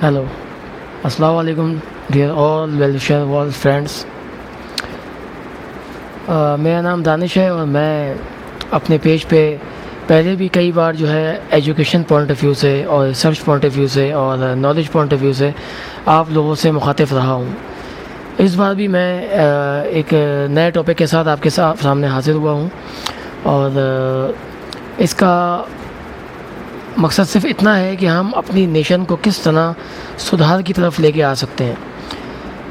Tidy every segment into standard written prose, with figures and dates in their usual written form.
Hello, السلام علیکم dear آل welfare world friends. میرا نام دانش ہے اور میں اپنے پیج پہ پہلے بھی کئی بار جو ہے ایجوکیشن پوائنٹ آف ویو سے اور ریسرچ پوائنٹ آف ویو سے اور نالج پوائنٹ آف ویو سے آپ لوگوں سے مخاطب رہا ہوں. اس بار بھی میں ایک نئے ٹاپک کے ساتھ آپ کے سامنے حاضر ہوا ہوں اور اس کا مقصد صرف اتنا ہے کہ ہم اپنی نیشن کو کس طرح سدھار کی طرف لے کے آ سکتے ہیں،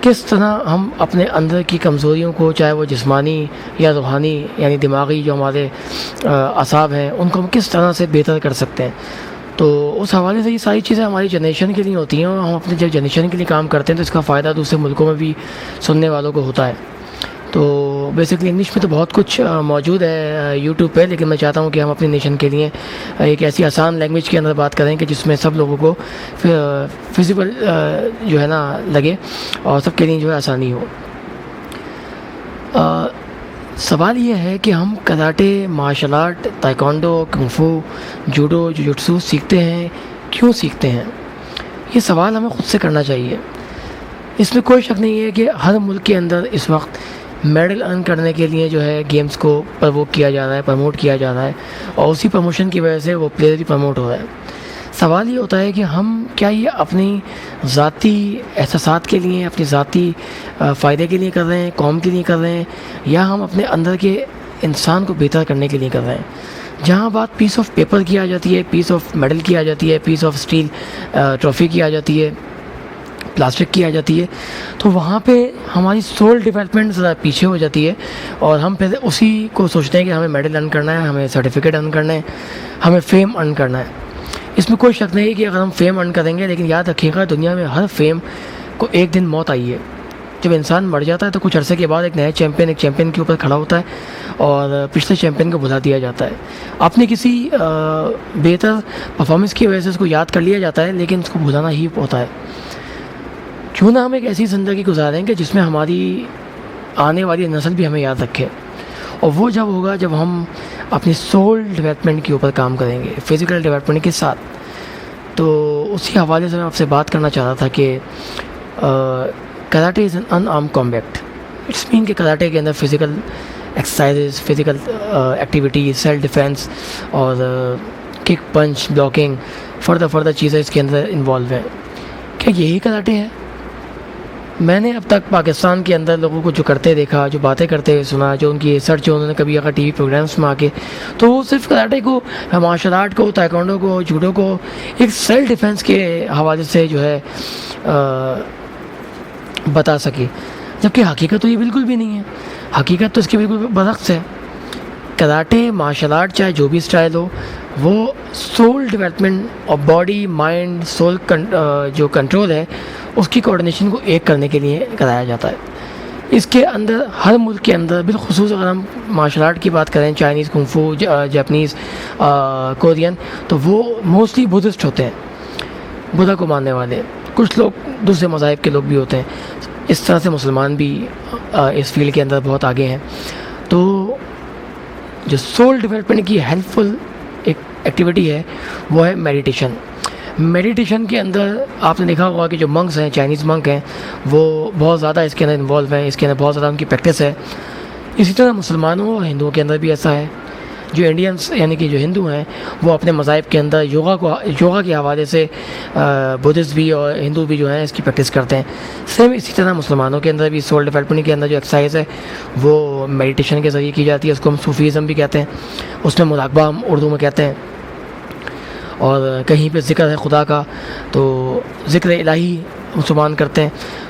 کس طرح ہم اپنے اندر کی کمزوریوں کو، چاہے وہ جسمانی یا روحانی یعنی دماغی جو ہمارے اعصاب ہیں، ان کو ہم کس طرح سے بہتر کر سکتے ہیں. تو اس حوالے سے یہ ساری چیزیں ہماری جنریشن کے لیے ہوتی ہیں اور ہم اپنے جب جنریشن کے لیے کام کرتے ہیں تو اس کا فائدہ دوسرے ملکوں میں بھی سننے والوں کو ہوتا ہے. تو بیسکلی انگلش میں تو بہت کچھ موجود ہے یوٹیوب پہ، لیکن میں چاہتا ہوں کہ ہم اپنی نیشن کے لیے ایک ایسی آسان لینگویج کے اندر بات کریں کہ جس میں سب لوگوں کو فزیبل جو ہے نا لگے اور سب کے لیے جو ہے آسانی ہو. سوال یہ ہے کہ ہم karate, martial art, taekwondo, kung fu, judo, jujutsu سیکھتے ہیں، کیوں سیکھتے ہیں؟ یہ سوال ہمیں خود سے کرنا چاہیے. اس میں کوئی شک نہیں ہے کہ ہر ملک کے اندر اس وقت میڈل ارن کرنے کے لیے جو ہے گیمز کو پرووک کیا جا رہا ہے، پروموٹ کیا جا رہا ہے اور اسی پروموشن کی وجہ سے وہ پلیئر بھی پروموٹ ہو رہا ہے. سوال یہ ہوتا ہے کہ ہم کیا یہ اپنی ذاتی احساسات کے لیے، اپنی ذاتی فائدے کے لیے کر رہے ہیں، قوم کے لیے کر رہے ہیں، یا ہم اپنے اندر کے انسان کو بہتر کرنے کے لیے کر رہے ہیں؟ جہاں بات پیس آف پیپر کی آ جاتی ہے، پیس آف میڈل کی آ جاتی ہے، پیس آف اسٹیل ٹرافی کی آ جاتی ہے، پلاسٹک کی آ جاتی ہے، تو وہاں پہ ہماری سول ڈیولپمنٹ ذرا پیچھے ہو جاتی ہے اور ہم پہلے اسی کو سوچتے ہیں کہ ہمیں میڈل ارن کرنا ہے، ہمیں سرٹیفکیٹ ارن کرنا ہے، ہمیں فیم ارن کرنا ہے. اس میں کوئی شک نہیں ہے کہ اگر ہم فیم ارن کریں گے، لیکن یاد رکھیے گا دنیا میں ہر فیم کو ایک دن موت آئی ہے. جب انسان مر جاتا ہے تو کچھ عرصے کے بعد ایک نیا چیمپئن کے اوپر کھڑا ہوتا ہے اور پچھلے چیمپئن کو بھلا دیا جاتا ہے. اپنی کسی بہتر پرفارمنس کی وجہ سے اس کو یاد کر لیا جاتا ہے، لیکن اس کو بھلانا ہی ہوتا ہے. کیوں نہ ہم ایک ایسی زندگی گزاریں کہ جس میں ہماری آنے والی نسل بھی ہمیں یاد رکھے، اور وہ جب ہوگا جب ہم اپنی سول ڈیولپمنٹ کے اوپر کام کریں گے، فزیکل ڈیولپمنٹ کے ساتھ. تو اسی حوالے سے میں آپ سے بات کرنا چاہ رہا تھا کہ karate is an unarmed combat. It's mean کہ کراٹے کے اندر physical exercises, physical activities, self defence اور کک، پنچ، بلاکنگ، فردر چیزیں اس کے اندر انوالو ہیں. کیا یہی کراٹے ہے؟ میں نے اب تک پاکستان کے اندر لوگوں کو جو کرتے دیکھا، جو باتیں کرتے ہوئے سنا، جو ان کی ریسرچ جو انہوں نے کبھی اگر ٹی وی پروگرامس میں آ کے، تو وہ صرف کراٹے کو، مارشل آرٹ کو، تائیکوانڈو کو، جوڈو کو ایک سیلف ڈیفینس کے حوالے سے جو ہے بتا سکے، جبکہ حقیقت تو یہ بالکل بھی نہیں ہے. حقیقت تو اس کی بالکل برعکس ہے. کراٹے، مارشل آرٹ، چاہے جو بھی اسٹائل ہو، وہ سول ڈیولپمنٹ اور باڈی، مائنڈ، سول جو کنٹرول ہے اس کی کوآرڈینیشن کو ایک کرنے کے لیے کرایا جاتا ہے. اس کے اندر ہر ملک کے اندر، بالخصوص اگر ہم مارشل آرٹ کی بات کریں، چائنیز کنفو، جاپنیز، کورین، تو وہ موسٹلی بدھسٹ ہوتے ہیں، بدھا کو ماننے والے. کچھ لوگ دوسرے مذاہب کے لوگ بھی ہوتے ہیں. اس طرح سے مسلمان بھی اس فیلڈ کے اندر بہت آگے ہیں. تو جو سول ڈیولپمنٹ کی ہیلپ فل ایک ایکٹیویٹی ہے وہ ہے میڈیٹیشن. میڈیٹیشن کے اندر آپ نے دیکھا ہوگا کہ جو منکس ہیں، چائنیز منک ہیں، وہ بہت زیادہ اس کے اندر انوالو ہیں، اس کے اندر بہت زیادہ ان کی پریکٹس ہے. اسی طرح مسلمانوں اور ہندوؤں کے اندر بھی ایسا ہے. جو انڈینس یعنی کہ جو ہندو ہیں، وہ اپنے مذاہب کے اندر یوگا کے حوالے سے بدھسٹ بھی اور ہندو بھی جو ہیں اس کی پریکٹس کرتے ہیں. سیم اسی طرح مسلمانوں کے اندر بھی سول ڈیولپمنٹ کے اندر جو ایکسرسائز ہے وہ میڈیٹیشن کے ذریعے کی جاتی ہے. اس کو ہم صوفیزم بھی کہتے ہیں، اس میں مراقبہ ہم اردو میں کہتے ہیں. اور کہیں پہ ذکر ہے خدا کا تو ذکر الہی مسلمان کرتے ہیں.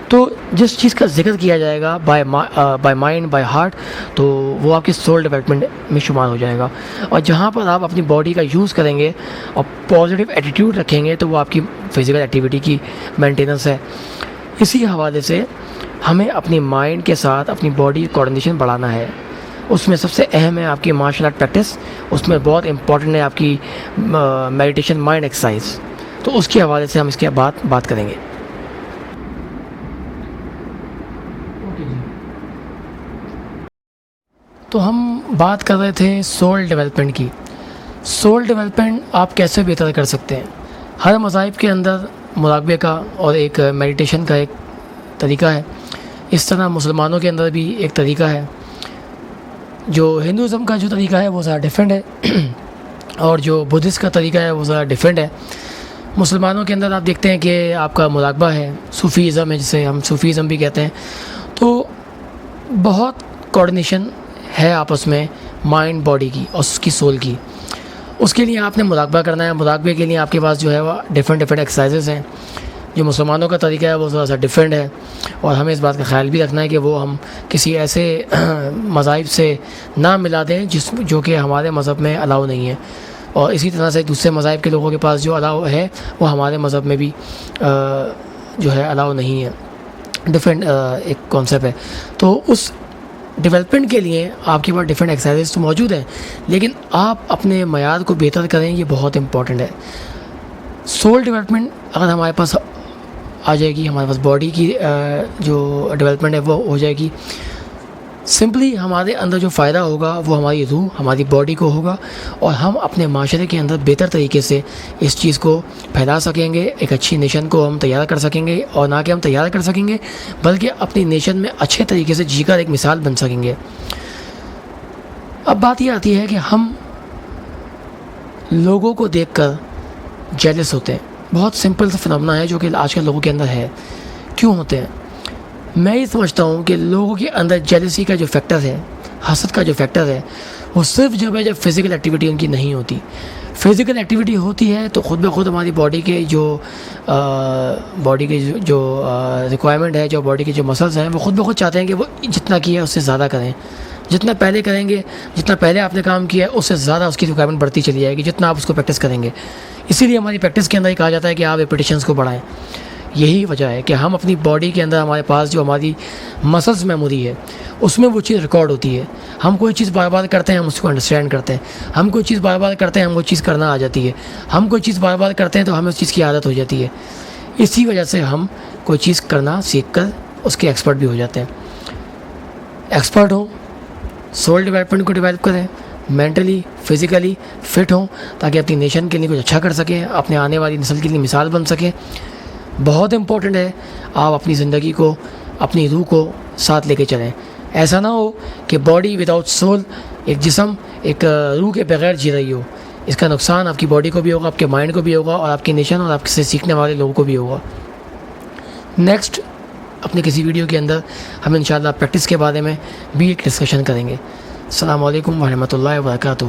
تو جس چیز کا ذکر کیا جائے گا بائی مائنڈ، بائی ہارٹ، تو وہ آپ کی سول ڈیولپمنٹ میں شمار ہو جائے گا. اور جہاں پر آپ اپنی باڈی کا یوز کریں گے اور پازیٹیو ایٹیٹیوڈ رکھیں گے تو وہ آپ کی فزیکل ایکٹیویٹی کی مینٹیننس ہے. اسی حوالے سے ہمیں اپنی مائنڈ کے ساتھ اپنی باڈی کوآرڈینیشن بڑھانا ہے. اس میں سب سے اہم ہے آپ کی مارشل آرٹ پریکٹس. اس میں بہت امپورٹنٹ ہے آپ کی میڈیٹیشن، مائنڈ ایکسرسائز. تو اس کے حوالے سے ہم اس کے بعد بات کریں گے. تو ہم بات کر رہے تھے سول ڈیولپمنٹ کی. سول ڈیولپمنٹ آپ کیسے بہتر کر سکتے ہیں؟ ہر مذاہب کے اندر مراقبے کا اور ایک میڈیٹیشن کا ایک طریقہ ہے، اس طرح مسلمانوں کے اندر بھی ایک طریقہ ہے. جو ہندوازم کا جو طریقہ ہے وہ ذرا ڈفرینٹ ہے اور جو بدھسٹ کا طریقہ ہے وہ ذرا ڈفرینٹ ہے. مسلمانوں کے اندر آپ دیکھتے ہیں کہ آپ کا مراقبہ ہے، صوفیزم ہے جسے ہم صوفیزم بھی کہتے ہیں. تو بہت کوآرڈینیشن ہے آپس میں مائنڈ باڈی کی اور اس کی سول کی. اس کے لیے آپ نے مراقبہ کرنا ہے. مراقبے کے لیے آپ کے پاس جو ہے وہ ڈفرینٹ ایکسرسائزز ہیں. جو مسلمانوں کا طریقہ ہے وہ تھوڑا سا ڈفرینٹ ہے، اور ہمیں اس بات کا خیال بھی رکھنا ہے کہ وہ ہم کسی ایسے مذاہب سے نہ ملا دیں جو کہ ہمارے مذہب میں الاؤ نہیں ہے، اور اسی طرح سے دوسرے مذاہب کے لوگوں کے پاس جو الاؤ ہے وہ ہمارے مذہب میں بھی جو ہے الاؤ نہیں ہے. ڈفرینٹ ایک کانسیپٹ ہے. تو اس ڈیولپمنٹ کے لیے آپ کے پاس ڈفرینٹ ایکسرسائز تو موجود ہیں، لیکن آپ اپنے معیار کو بہتر کریں، یہ بہت امپورٹنٹ ہے. سول ڈیولپمنٹ اگر ہمارے پاس آ جائے گی، ہمارے پاس باڈی کی جو ڈیولپمنٹ ہے وہ ہو جائے گی. سمپلی ہمارے اندر جو فائدہ ہوگا وہ ہماری روح، ہماری باڈی کو ہوگا، اور ہم اپنے معاشرے کے اندر بہتر طریقے سے اس چیز کو پھیلا سکیں گے. ایک اچھی نیشن کو ہم تیار کر سکیں گے، اور نہ کہ ہم تیار کر سکیں گے بلکہ اپنی نیشن میں اچھے طریقے سے جی کر ایک مثال بن سکیں گے. اب بات یہ آتی ہے کہ ہم لوگوں کو دیکھ کر جیلس ہوتے ہیں. بہت سمپل سا فنامنا ہے جو کہ آج کل لوگوں کے اندر ہے. کیوں ہوتے ہیں؟ میں یہ سمجھتا ہوں کہ لوگوں کے اندر جیلسی کا جو فیکٹر ہے، حسد کا جو فیکٹر ہے، وہ صرف جب فزیکل ایکٹیویٹی ان کی نہیں ہوتی. فزیکل ایکٹیویٹی ہوتی ہے تو خود بخود ہماری باڈی کے جو ریکوائرمنٹ ہے، جو باڈی کے جو مسلز ہیں، وہ خود بخود چاہتے ہیں کہ وہ جتنا کیا ہے اس سے زیادہ کریں. جتنا پہلے کریں گے، جتنا پہلے آپ نے کام کیا ہے اس سے زیادہ اس کی ریکوائرمنٹ بڑھتی چلی جائے گی جتنا آپ اس کو پریکٹس کریں گے. اسی لیے ہماری پریکٹس کے اندر یہ کہا جاتا ہے کہ آپ ریپیٹیشنس کو بڑھائیں. یہی وجہ ہے کہ ہم اپنی باڈی کے اندر ہمارے پاس جو ہماری مسلز میموری ہے اس میں وہ چیز ریکارڈ ہوتی ہے. ہم کوئی چیز بار بار کرتے ہیں، ہم اس کو انڈرسٹینڈ کرتے ہیں. ہم کوئی چیز بار بار کرتے ہیں، ہم وہ چیز کرنا آ جاتی ہے. ہم کوئی چیز بار بار کرتے ہیں تو ہمیں اس چیز کی عادت ہو جاتی ہے. اسی وجہ سے ہم کوئی چیز کرنا سیکھ کر اس کے ایکسپرٹ بھی ہو جاتے ہیں. ایکسپرٹ ہوں، سول ڈیولپمنٹ کو ڈیولپ کریں، مینٹلی فزیکلی فٹ ہوں تاکہ اپنی نیشن کے لیے کچھ اچھا کر سکیں، اپنے آنے والی نسل کے لیے مثال بن سکیں. بہت امپورٹنٹ ہے آپ اپنی زندگی کو، اپنی روح کو ساتھ لے کے چلیں. ایسا نہ ہو کہ باڈی وداؤٹ سول، ایک جسم ایک روح کے بغیر جی رہی ہو. اس کا نقصان آپ کی باڈی کو بھی ہوگا، آپ کے مائنڈ کو بھی ہوگا، اور آپ کی نیشن اور آپ سے سیکھنے والے لوگوں کو بھی ہوگا. نیکسٹ اپنے کسی ویڈیو کے اندر ہم انشاءاللہ پریکٹس کے بارے میں بھی ایک ڈسکشن کریں گے. السلام علیکم ورحمۃ اللہ وبرکاتہ.